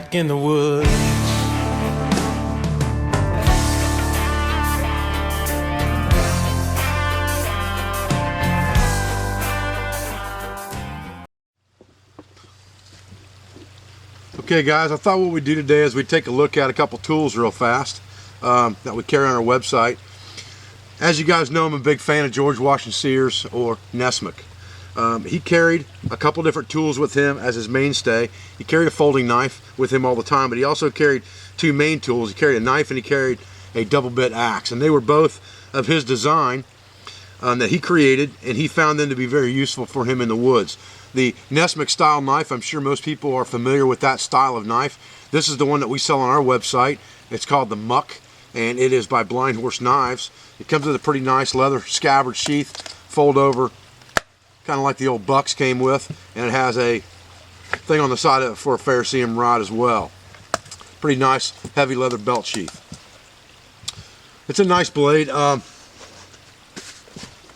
back in the woods. Okay guys, I thought what we'd do today is we'd take a look at a couple tools real fast that we carry on our website. As you guys know, I'm a big fan of George Washington Sears, or Nessmuk. He carried a couple different tools with him as his mainstay. He carried a folding knife with him all the time, but he also carried two main tools. He carried a knife and he carried a double bit axe, and they were both of his design that he created, and he found them to be very useful for him in the woods. The Nessmuk style knife, I'm sure most people are familiar with that style of knife. This is the one that we sell on our website. It's called the Muck, and it is by Blind Horse Knives. It comes with a pretty nice leather scabbard sheath, fold over, kind of like the old Bucks came with, and it has a thing on the side of it for a ferrocerium rod as well. Pretty nice heavy leather belt sheath. It's a nice blade.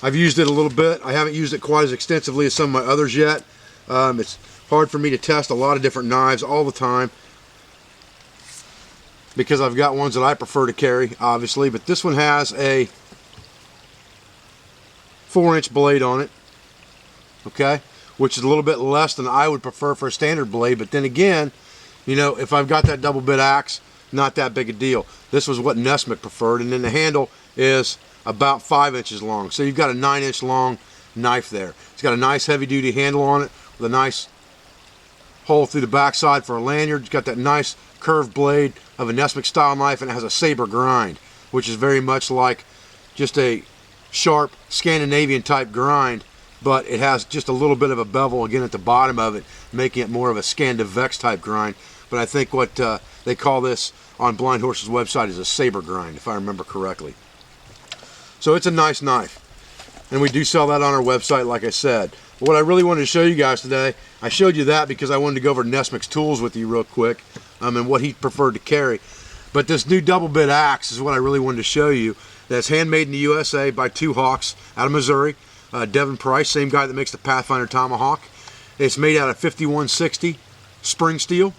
I've used it a little bit. I haven't used it quite as extensively as some of my others yet. It's hard for me to test a lot of different knives all the time because I've got ones that I prefer to carry, obviously, but this one has a 4-inch blade on it, okay, which is a little bit less than I would prefer for a standard blade, but then again, you know, if I've got that double bit axe, not that big a deal. This was what Nessmuk preferred, and then the handle is about 5 inches long, so you've got a 9-inch long knife there. It's got a nice heavy duty handle on it with a nice hole through the backside for a lanyard. It's got that nice curved blade of a Nessmuk style knife, and it has a saber grind, which is very much like just a sharp Scandinavian type grind, but it has just a little bit of a bevel again at the bottom of it, making it more of a Scandivex type grind. But I think what they call this on Blind Horse's website is a saber grind, if I remember correctly. So it's a nice knife, and we do sell that on our website, like I said. But what I really wanted to show you guys today, I showed you that because I wanted to go over Nessmuk's tools with you real quick, and what he preferred to carry. But this new double bit axe is what I really wanted to show you. That's handmade in the USA by two hawks out of Missouri. Devin Price, same guy that makes the Pathfinder Tomahawk. It's made out of 5160 spring steel.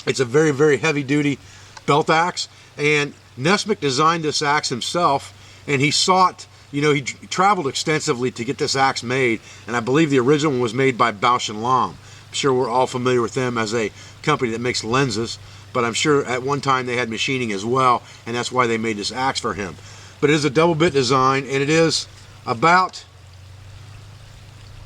It's a very, very heavy duty belt axe, and Nessmuk designed this axe himself. And he sought, you know, he traveled extensively to get this axe made, and I believe the original one was made by Bausch & Lomb. I'm sure we're all familiar with them as a company that makes lenses, but I'm sure at one time they had machining as well, and that's why they made this axe for him. But it is a double bit design, and it is about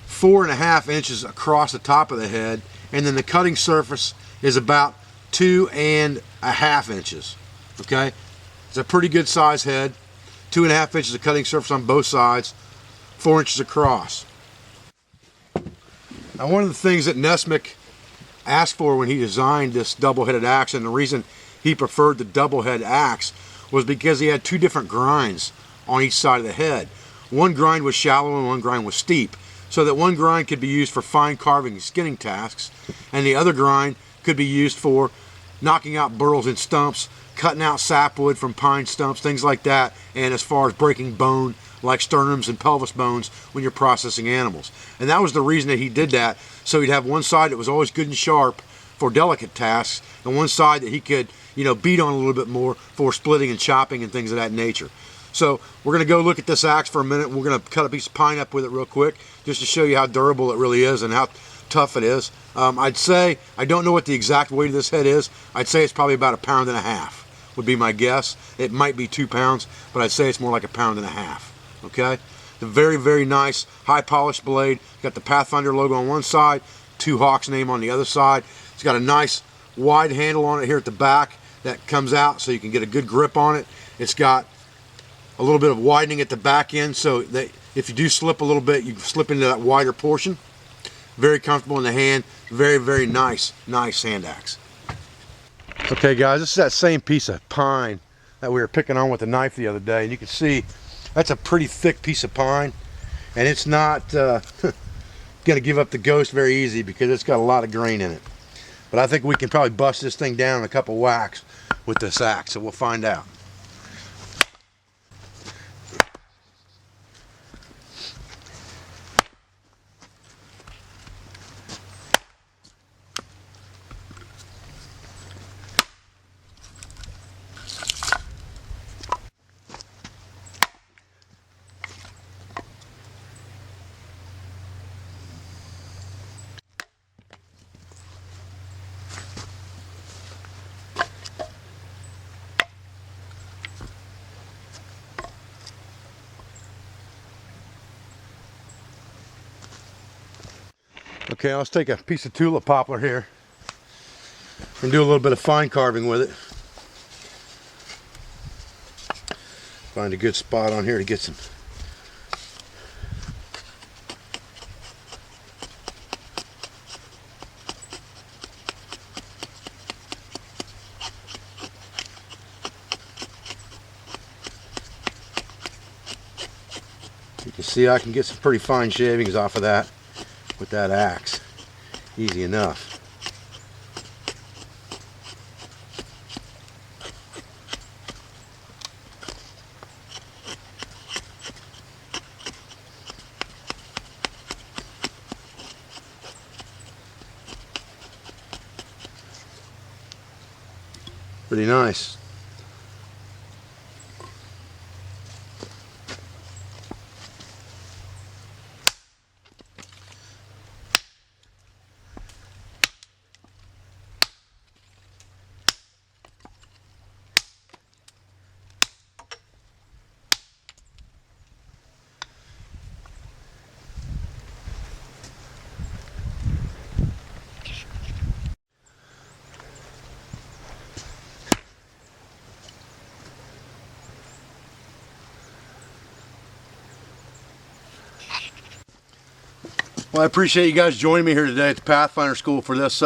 4.5 inches across the top of the head, and then the cutting surface is about 2.5 inches. Okay, it's a pretty good size head. 2.5 inches of cutting surface on both sides, 4 inches across. Now, one of the things that Nessmuk asked for when he designed this double-headed axe, and the reason he preferred the double-head axe, was because he had two different grinds on each side of the head. One grind was shallow and one grind was steep, so that one grind could be used for fine carving and skinning tasks, and the other grind could be used for knocking out burls and stumps, cutting out sapwood from pine stumps, things like that, and as far as breaking bone like sternums and pelvis bones when you're processing animals. And that was the reason that he did that, so he'd have one side that was always good and sharp for delicate tasks, and one side that he could, you know, beat on a little bit more for splitting and chopping and things of that nature. So we're going to go look at this axe for a minute. We're going to cut a piece of pine up with it real quick just to show you how durable it really is and how tough it is. I'd say, I don't know what the exact weight of this head is. I'd say it's probably about 1.5 pounds would be my guess. It might be 2 pounds, but I'd say it's more like 1.5 pounds. Okay, the very, very nice high polished blade. Got the Pathfinder logo on one side, two hawks name on the other side. It's got a nice wide handle on it here at the back that comes out so you can get a good grip on it. It's got a little bit of widening at the back end, so that if you do slip a little bit, you can slip into that wider portion. Very comfortable in the hand. Very, very nice hand axe. Okay guys, this is that same piece of pine that we were picking on with the knife the other day, and you can see that's a pretty thick piece of pine, and it's not going to give up the ghost very easy because it's got a lot of grain in it. But I think we can probably bust this thing down in a couple whacks with this axe, so we'll find out. Okay, let's take a piece of tulip poplar here and do a little bit of fine carving with it. Find a good spot on here to get some. You can see I can get some pretty fine shavings off of that with that axe. Easy enough. Pretty nice. Well, I appreciate you guys joining me here today at the Pathfinder School for this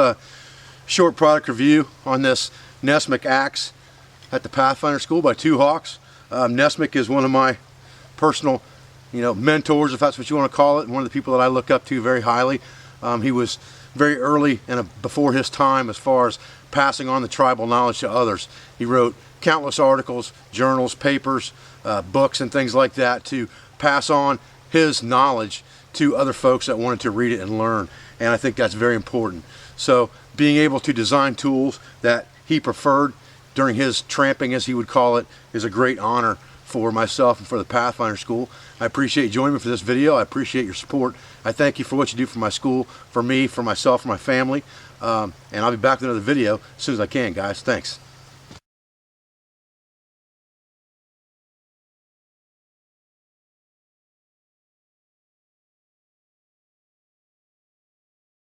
short product review on this Nessmuk axe at the Pathfinder School by Two Hawks. Nessmuk is one of my personal, mentors, if that's what you want to call it. One of the people that I look up to very highly. He was very early and before his time as far as passing on the tribal knowledge to others. He wrote countless articles, journals, papers, books, and things like that to pass on his knowledge to other folks that wanted to read it and learn, and I think that's very important. So being able to design tools that he preferred during his tramping, as he would call it, is a great honor for myself and for the Pathfinder School. I appreciate you joining me for this video. I appreciate your support. I thank you for what you do for my school, for me, for myself, for my family, and I'll be back with another video as soon as I can, guys. Thanks.